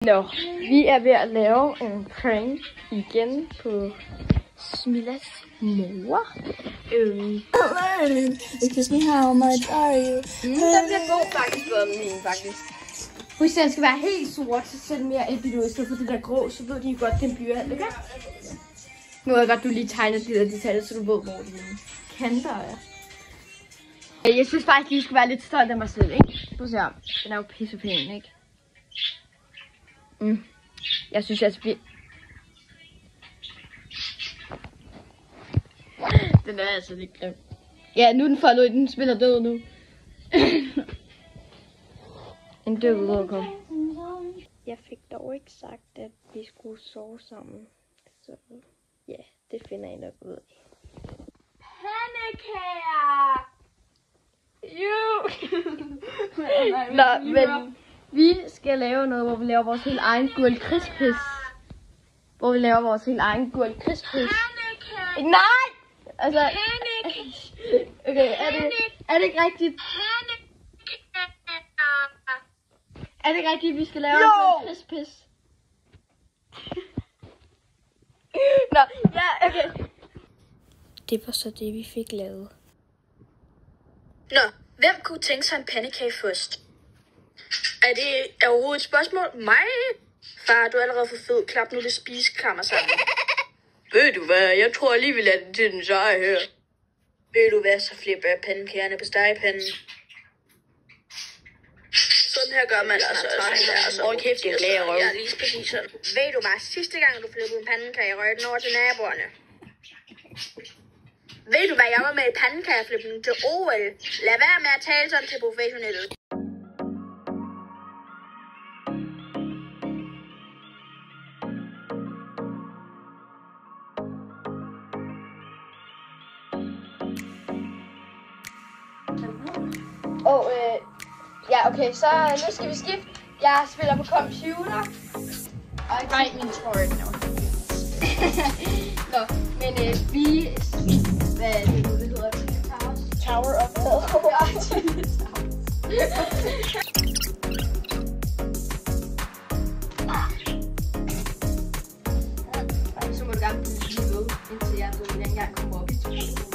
Nå, vi er ved at lave en prank igen på Smillas mor. Excuse me, how much are you? Den bliver god faktisk, faktisk. Hvis den skal være helt sort, så sæt mere elbido i stedet for det der grå, så ved de godt, den blyant, ikke? Nu er det godt, du lige tegner de der detaljer, så du ved, hvor de kanter er. Jeg synes faktisk, de skal være lidt stolt af mig selv, ikke? Du ser, den er jo pissepæn, ikke? Jeg synes, jeg skal... Den er altså lidt grim. Ja, nu er den faldet ud, den spiller død nu. En død udkom. Jeg fik dog ikke sagt, at vi skulle sove sammen. Så ja, det finder jeg nok ud af. Pandekager! Jo! Nå, men vi skal lave noget, hvor vi laver vores helt egen gul krispis. Nej! Altså... Okay, er det ikke rigtigt? Er det ikke rigtigt, vi skal lave en gul krispis? Nå, ja, okay. Det var så det, vi fik lavet. Nå, hvem kunne tænke sig en pandekage først? Er det overhovedet et spørgsmål? Mig? Far, du er allerede for fed. Klap nu det spiseklammer sammen. Ved du hvad? Jeg tror alligevel, at det er den seje her. Ved du hvad? Så flipper jeg pandekagerne på stegepanden. Sådan her gør man altså. Hold kæft, det er glæde røv. Ja, lige præcis sådan. Ved du hvad? Sidste gang, du flippede en pandekage, røg den over til naboerne. Ved du hvad? Jeg var med i pandekageflippen til OL. Lad være med at tale sådan til professionelle. Ja, okay, så nu skal vi skifte. Jeg spiller på computer. Nej, min trøje. Nå, men vi... Hvad er det nu, det hedder? Tower of Så må du gerne blive ved, indtil jeg ved, at jeg engang kommer op i telefonen.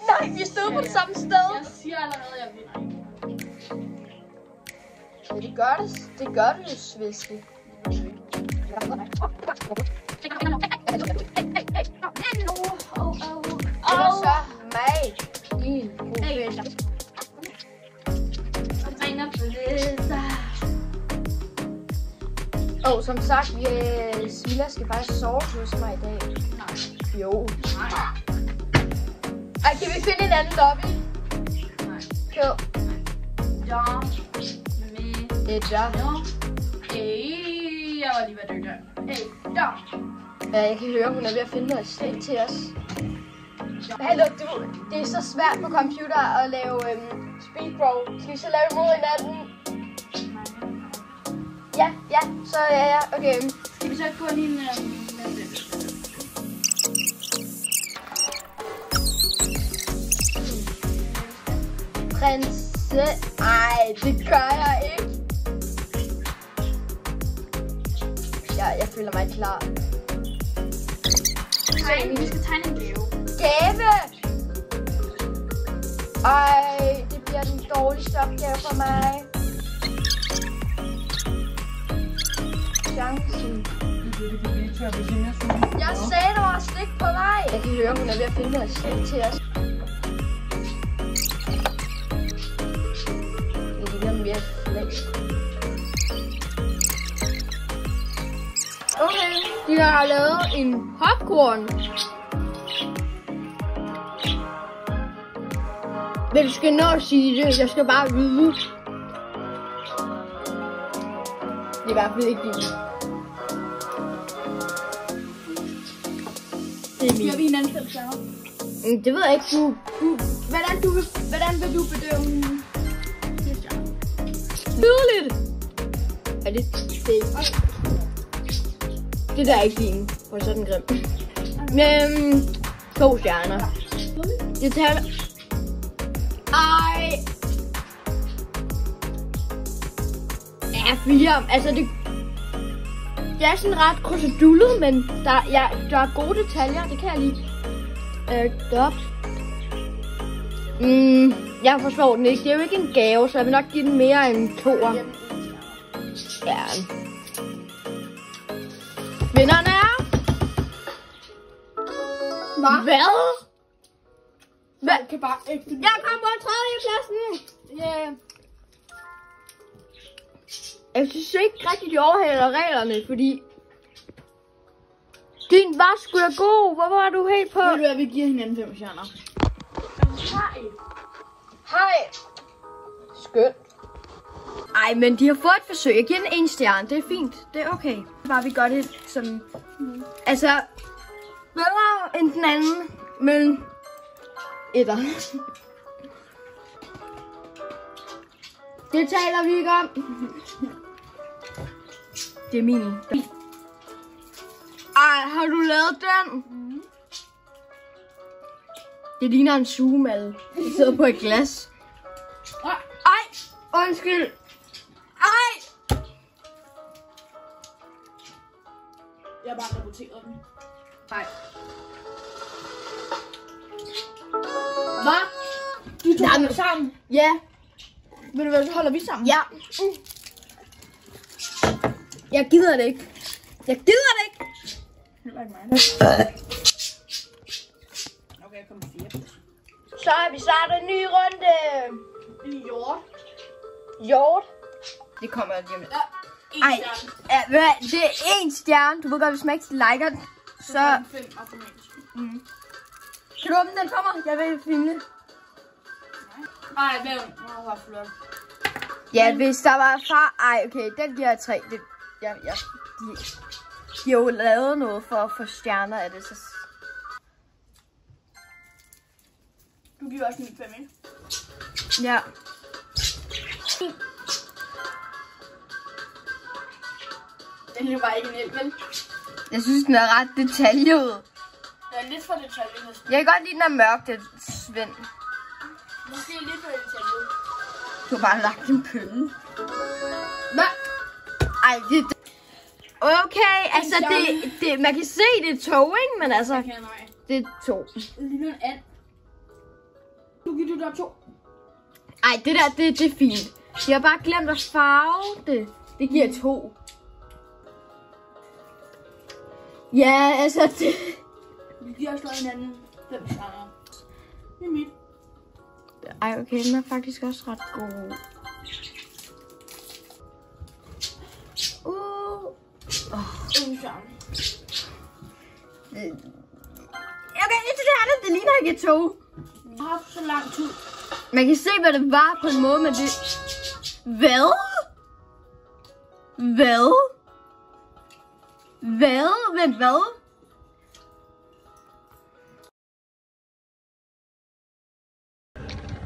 Nej, vi stod på det samme sted. Jeg siger allerede, jeg vinder. Ja, det gør det jo, Sviske. Så mig. Som sagt, Smilla skal faktisk sove hos mig i dag. Nej. Jo. Nej. Ej, kan vi finde en anden lobby? Nej. Kør. Ja. Med. Det er der. Jeg var lige ved at dø der. Ja, jeg kan høre, hun er ved at finde noget slik til os. Hallo, det er så svært på computer at lave speedgrow. Skal vi så lave imod hinanden? Ja, så ja, okay. Skal vi så ikke få en Prinse... Ej, det gør jeg ikke. Jeg føler mig klar. Vi skal tegne en gave. Gave! Ej, det bliver den dårligste opgave for mig. Chancen. Jeg sagde, der var slik på vej. Jeg kan høre, hun er ved at finde noget slik til os. Det ligner mere flæk. Okay, de har lavet en popcorn. Men du skal nå at sige det. Jeg skal bare vide. Det er i hvert fald ikke det. Det er min. Giver vi hinanden 5 stjerner? Det ved jeg ikke. Hvordan vil du bedømme? 4 stjerner. Tydeligt. Er det det der er ikke din. For sådan grim. 2 stjerner. Det tager... Ej. Ja, 4. Altså det er sådan ret krydsedullet, men der er gode detaljer. Det kan jeg lide. Godt. Jeg forstår den ikke. Det er jo ikke en gave, så jeg vil nok give den mere end 2'er. Ja. Vinderne er... Hvad? Hvad? Kan bare ikke... Jeg kom på 3. pladsen. Yeah. Jeg synes ikke rigtig, de overhælder reglerne, fordi... Din var sgu da god. Hvor var du helt på? Ved du hvad, vi giver hinanden 5 stjerner. Hej. Skønt. Ej, men de har fået et forsøg. Jeg giver den 1 stjerne. Det er fint. Det er okay. Bare vi gør det sådan... Altså... Bedre end den anden. Men... Etter. Det taler vi ikke om. Det er min. Ej, har du lavet den? Det ligner en sugemad. Det sidder på et glas. Ej, undskyld. Ej. Jeg har bare rapporteret den. Nej. Hvad? De to holder sammen? Ja. Ved du hvad, så holder vi sammen? Ja. Jeg gider det ikke. Jeg gider det ikke. Det var ikke mig. Okay, jeg kom på 4. Så har vi startet en ny runde. Hjort. Det kommer jeg lige med. Ej, ja, det er 1 stjerne. Du ved godt, hvis man ikke liker den, så... 5 automatisk. Kan du åbne den for mig? Jeg vil filme. Ej, hvem? Åh, hvor flot. Ja, hvis der var far... Ej, okay, den giver jeg 3. De har jo lavet noget for at få stjerner af det, så... Du giver også min 5, ikke? Ja. Den er bare ikke en vel? Jeg synes, den er ret detaljet. Den er lidt for detaljet næsten. Jeg kan godt lide, den er mørk, det Svend. Måske lidt for detaljet. Du har bare lagt en pølle. Hvad? Ej, det... Okay, altså det... Man kan se, det er 2, ikke? Men altså... Okay, nej. Det er 2. Det ligner en and. Nu giver du der 2. Ej, det der, det er fint. Jeg har bare glemt at farve det. Det giver 2. Ja, altså det... Vi giver også lavet hinanden 5 stjerner. Det er mit. Ej, okay, den er faktisk også ret god. En stjerne. Okay, det ligner ikke 2. Vi har haft så lang tid. Man kan se, hvad det var på en måde, men det... Hvad? Vent, hvad?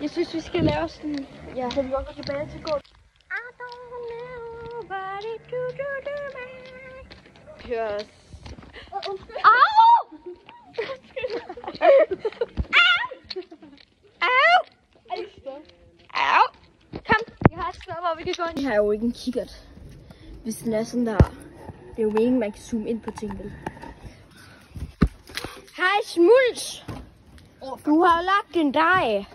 Jeg synes, vi skal lave sådan... Ja, så vi går tilbage til gården. I don't know what it do me. Yes. Au! Au! Kom, jeg har et sted, hvor vi kan gå ind. Jeg har jo ikke en kikkert, hvis den er sådan der. Det er jo meningen, man kan zoome ind på tingene. Hej Smuls! Du har lagt din dej.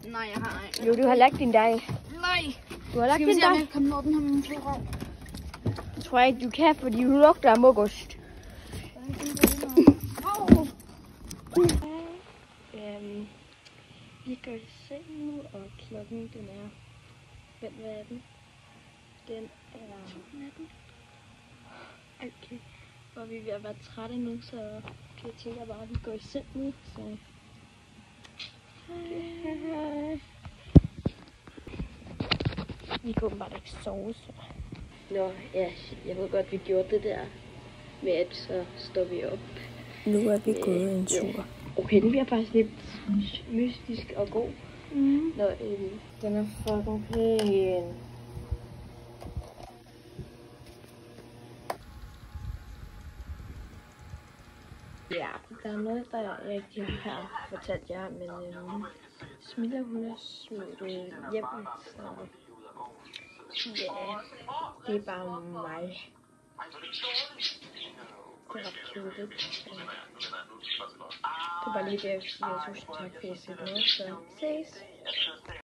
Nej, jeg har ikke. Jo, du har lagt din dej. Nej. Du har lagt Skal vi din se, om dej. jeg kan komme den her med min florov? Det tror jeg ikke, du kan, fordi du lugter af mukost. Vi går i seng nu, og klokken den er... Hvad er den? Den er... 18. Okay. Og vi er ved at være trætte nu, så jeg tænker bare, at vi går i seng nu. Så... Hej. Vi kunne bare ikke sove, så... Nå, ja, jeg ved godt, vi gjorde det der med, at så står vi op. Nu er vi gået en tur. Okay, det bliver faktisk lidt mystisk og god. Nå, den er fucking pæn. Ja, der er noget, der jeg ikke har fortalt jer, men Smilla, hun er smuttet hjem, så ja, det er bare mig. Det var cute. Det var lige det, jeg ville sige. Tusind tak, fordi I set med, så ses.